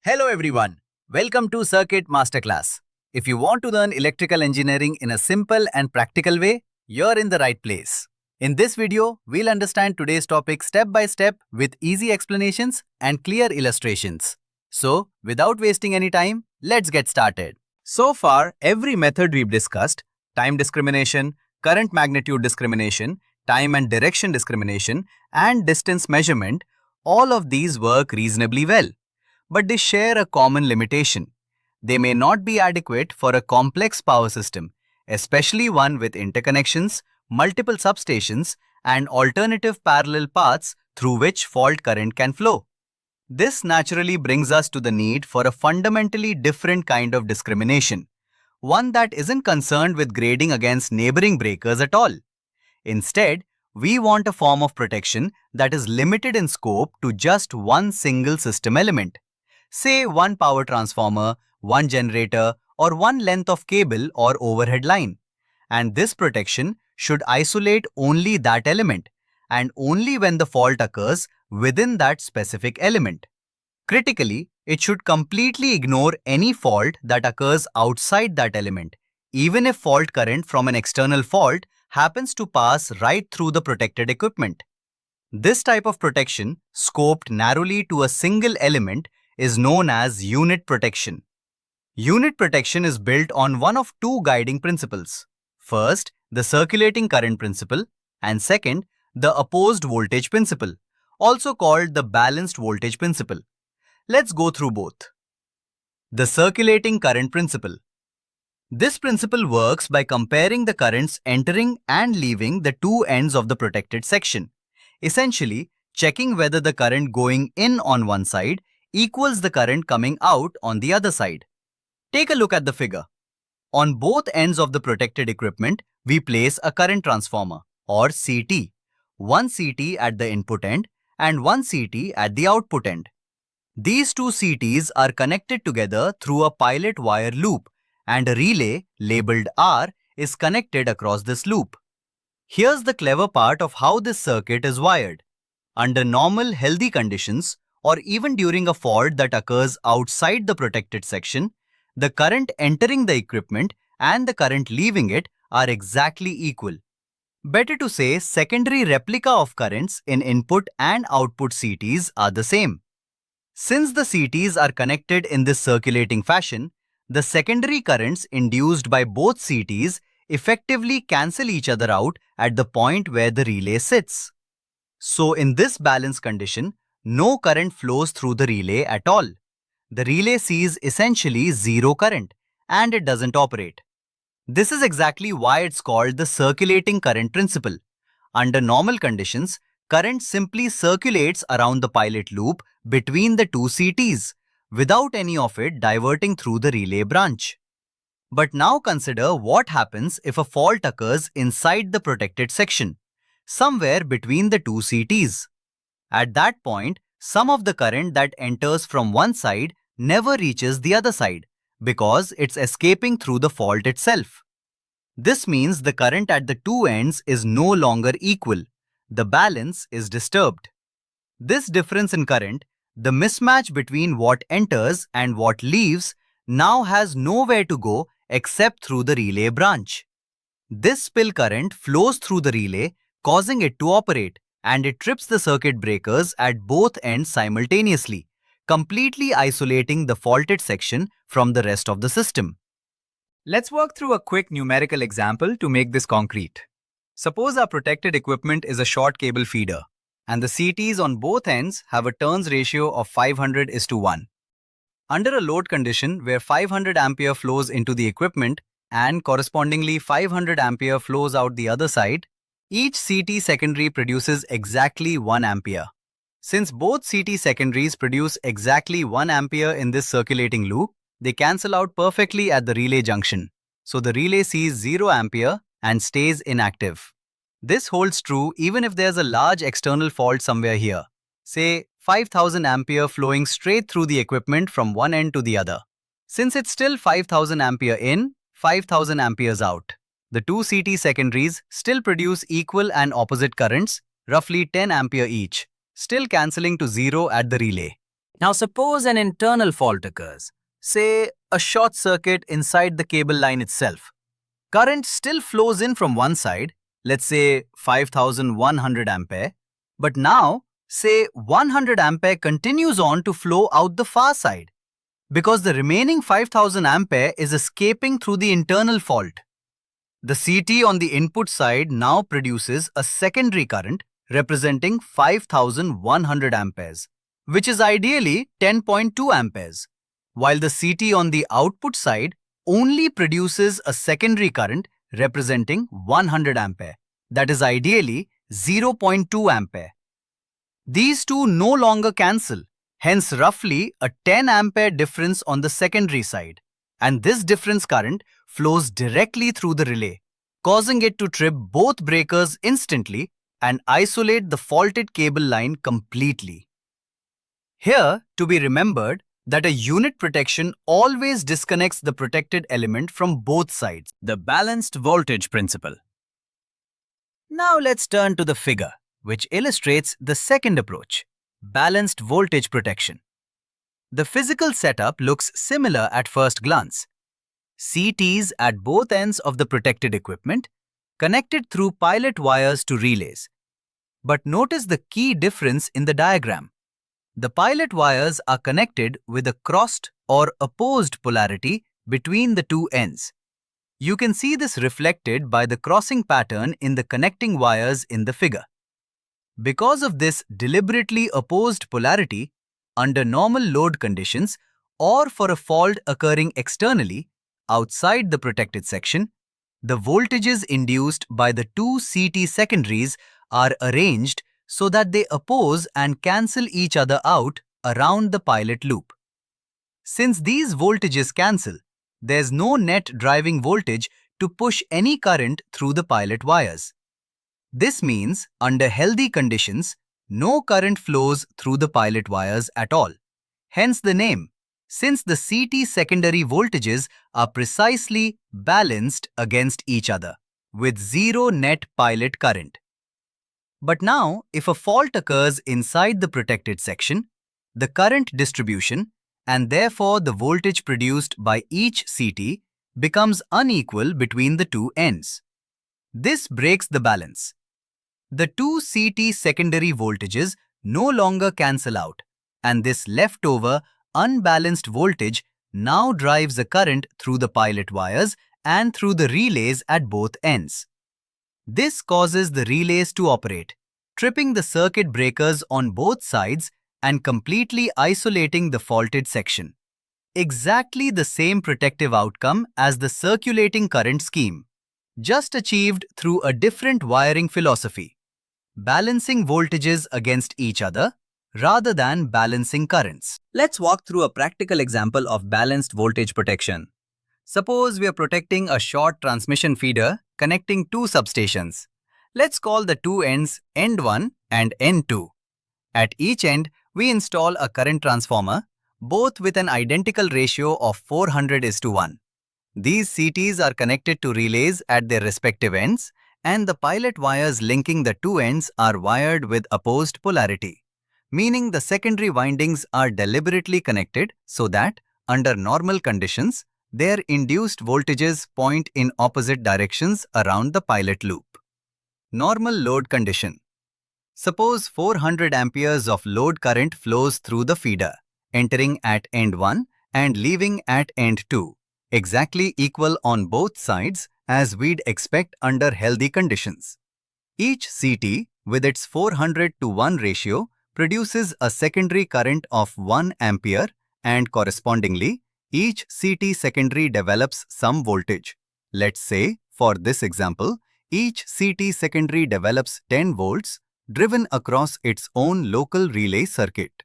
Hello everyone, welcome to Circuit Masterclass. If you want to learn electrical engineering in a simple and practical way, you're in the right place. In this video, we'll understand today's topic step by step with easy explanations and clear illustrations. So, without wasting any time, let's get started. So far, every method we've discussed, time discrimination, current magnitude discrimination, time and direction discrimination, and distance measurement, all of these work reasonably well. But they share a common limitation. They may not be adequate for a complex power system, especially one with interconnections, multiple substations, and alternative parallel paths through which fault current can flow. This naturally brings us to the need for a fundamentally different kind of discrimination, one that isn't concerned with grading against neighboring breakers at all. Instead, we want a form of protection that is limited in scope to just one single system element. Say one power transformer, one generator, or one length of cable or overhead line. And this protection should isolate only that element, and only when the fault occurs within that specific element. Critically, it should completely ignore any fault that occurs outside that element, even if fault current from an external fault happens to pass right through the protected equipment. This type of protection, scoped narrowly to a single element, is known as unit protection. Unit protection is built on one of two guiding principles. First, the circulating current principle, and second, the opposed voltage principle, also called the balanced voltage principle. Let's go through both. The circulating current principle. This principle works by comparing the currents entering and leaving the two ends of the protected section, essentially checking whether the current going in on one side equals the current coming out on the other side. Take a look at the figure. On both ends of the protected equipment, we place a current transformer, or CT, one CT at the input end and one CT at the output end. These two CTs are connected together through a pilot wire loop, and a relay labeled R is connected across this loop. Here's the clever part of how this circuit is wired. Under normal healthy conditions, or even during a fault that occurs outside the protected section, the current entering the equipment and the current leaving it are exactly equal. Better to say, secondary replica of currents in input and output CTs are the same. Since the CTs are connected in this circulating fashion, the secondary currents induced by both CTs effectively cancel each other out at the point where the relay sits. So in this balance condition, no current flows through the relay at all. The relay sees essentially zero current, and it doesn't operate. This is exactly why it's called the circulating current principle. Under normal conditions, current simply circulates around the pilot loop between the two CTs, without any of it diverting through the relay branch. But now consider what happens if a fault occurs inside the protected section, somewhere between the two CTs. At that point, some of the current that enters from one side never reaches the other side because it's escaping through the fault itself. This means the current at the two ends is no longer equal. The balance is disturbed. This difference in current, the mismatch between what enters and what leaves, now has nowhere to go except through the relay branch. This spill current flows through the relay, causing it to operate, and it trips the circuit breakers at both ends simultaneously, completely isolating the faulted section from the rest of the system. Let's work through a quick numerical example to make this concrete. Suppose our protected equipment is a short cable feeder, and the CTs on both ends have a turns ratio of 500:1. Under a load condition where 500 ampere flows into the equipment and correspondingly 500 ampere flows out the other side, each CT secondary produces exactly 1 ampere. Since both CT secondaries produce exactly 1 ampere in this circulating loop, they cancel out perfectly at the relay junction. So the relay sees 0 ampere and stays inactive. This holds true even if there's a large external fault somewhere here. Say 5000 ampere flowing straight through the equipment from one end to the other. Since it's still 5000 ampere in, 5000 amperes out. The two CT secondaries still produce equal and opposite currents, roughly 10 ampere each, still cancelling to 0 at the relay. Now suppose an internal fault occurs, say a short circuit inside the cable line itself. Current still flows in from one side, let's say 5100 ampere, but now say 100 ampere continues on to flow out the far side because the remaining 5000 ampere is escaping through the internal fault. The CT on the input side now produces a secondary current representing 5100 amperes, which is ideally 10.2 amperes, while the CT on the output side only produces a secondary current representing 100 ampere, that is ideally 0.2 ampere. These two no longer cancel, hence roughly a 10 ampere difference on the secondary side, and this difference current flows directly through the relay, causing it to trip both breakers instantly and isolate the faulted cable line completely. Here, to be remembered that a unit protection always disconnects the protected element from both sides. The balanced voltage principle. Now let's turn to the figure, which illustrates the second approach, balanced voltage protection. The physical setup looks similar at first glance. CTs at both ends of the protected equipment, connected through pilot wires to relays. But notice the key difference in the diagram. The pilot wires are connected with a crossed or opposed polarity between the two ends. You can see this reflected by the crossing pattern in the connecting wires in the figure. Because of this deliberately opposed polarity, under normal load conditions or for a fault occurring externally, outside the protected section, the voltages induced by the two CT secondaries are arranged so that they oppose and cancel each other out around the pilot loop. Since these voltages cancel, there's no net driving voltage to push any current through the pilot wires. This means, under healthy conditions, no current flows through the pilot wires at all. Hence the name, since the CT secondary voltages are precisely balanced against each other, with zero net pilot current. But now, if a fault occurs inside the protected section, the current distribution, and therefore the voltage produced by each CT, becomes unequal between the two ends. This breaks the balance. The two CT secondary voltages no longer cancel out, and this leftover, unbalanced voltage now drives a current through the pilot wires and through the relays at both ends. This causes the relays to operate, tripping the circuit breakers on both sides and completely isolating the faulted section. Exactly the same protective outcome as the circulating current scheme, just achieved through a different wiring philosophy, balancing voltages against each other rather than balancing currents. Let's walk through a practical example of balanced voltage protection. Suppose we are protecting a short transmission feeder connecting two substations. Let's call the two ends end 1 and end 2. At each end, we install a current transformer, both with an identical ratio of 400:1. These CTs are connected to relays at their respective ends, and the pilot wires linking the two ends are wired with opposed polarity, meaning the secondary windings are deliberately connected so that, under normal conditions, their induced voltages point in opposite directions around the pilot loop. Normal load condition. Suppose 400 amperes of load current flows through the feeder, entering at end 1 and leaving at end 2, exactly equal on both sides as we'd expect under healthy conditions. Each CT, with its 400:1 ratio, produces a secondary current of 1 ampere, and correspondingly, each CT secondary develops some voltage. Let's say, for this example, each CT secondary develops 10 volts driven across its own local relay circuit.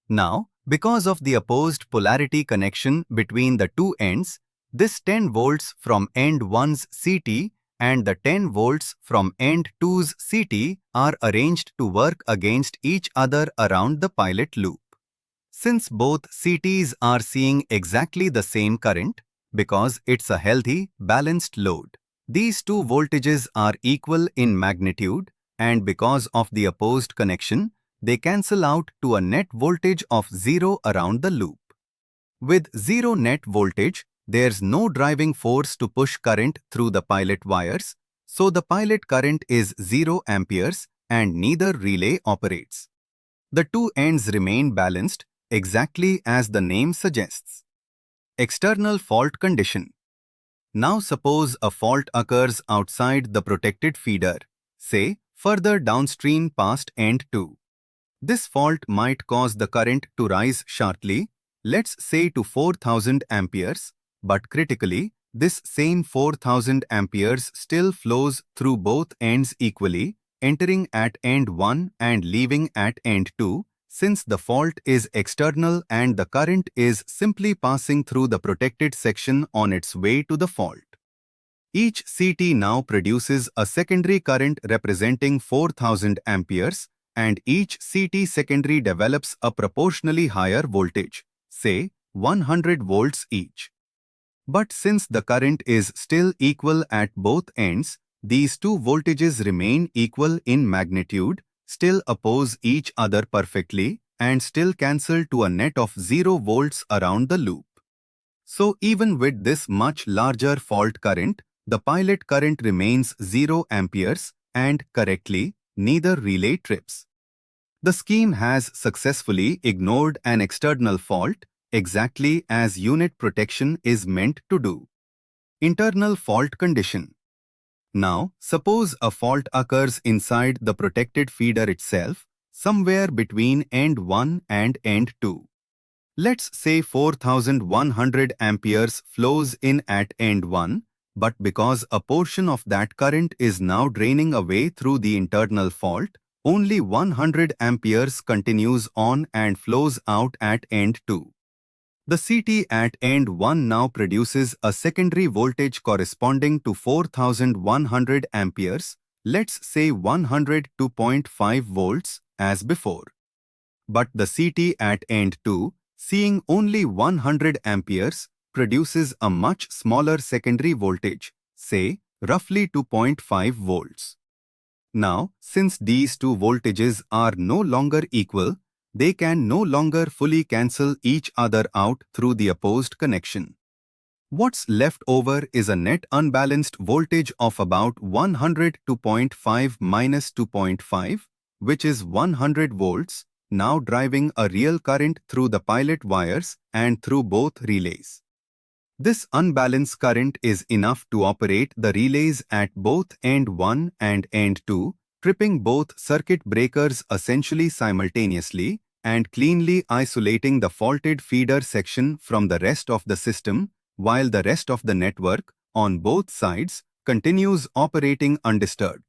Now, because of the opposed polarity connection between the two ends, this 10 volts from end 1's CT and the 10 volts from end 2's CT are arranged to work against each other around the pilot loop. Since both CTs are seeing exactly the same current, because it's a healthy, balanced load, these two voltages are equal in magnitude, and because of the opposed connection, They cancel out to a net voltage of 0 around the loop. With 0 net voltage, there's no driving force to push current through the pilot wires, so the pilot current is 0 amperes and neither relay operates. The two ends remain balanced, exactly as the name suggests. External fault condition. Now suppose a fault occurs outside the protected feeder, say further downstream past end 2. This fault might cause the current to rise sharply, let's say to 4000 amperes, but critically, this same 4000 amperes still flows through both ends equally, entering at end 1 and leaving at end 2, since the fault is external and the current is simply passing through the protected section on its way to the fault. Each CT now produces a secondary current representing 4000 amperes, and each CT secondary develops a proportionally higher voltage, say 100 volts each. But since the current is still equal at both ends, these two voltages remain equal in magnitude, still oppose each other perfectly, and still cancel to a net of 0 volts around the loop. So even with this much larger fault current, the pilot current remains 0 amperes and, correctly, neither relay trips. The scheme has successfully ignored an external fault, exactly as unit protection is meant to do. Internal fault condition. Now, suppose a fault occurs inside the protected feeder itself, somewhere between end 1 and end 2. Let's say 4100 amperes flows in at end 1, but because a portion of that current is now draining away through the internal fault, only 100 amperes continues on and flows out at end 2. The CT at end 1 now produces a secondary voltage corresponding to 4100 amperes, let's say 102.5 volts as before. But the CT at end 2, seeing only 100 amperes, produces a much smaller secondary voltage, say roughly 2.5 volts. Now, since these two voltages are no longer equal, they can no longer fully cancel each other out through the opposed connection. What's left over is a net unbalanced voltage of about 102.5 minus 2.5, which is 100 volts, now driving a real current through the pilot wires and through both relays. This unbalanced current is enough to operate the relays at both end 1 and end 2, tripping both circuit breakers essentially simultaneously and cleanly isolating the faulted feeder section from the rest of the system, while the rest of the network, on both sides, continues operating undisturbed.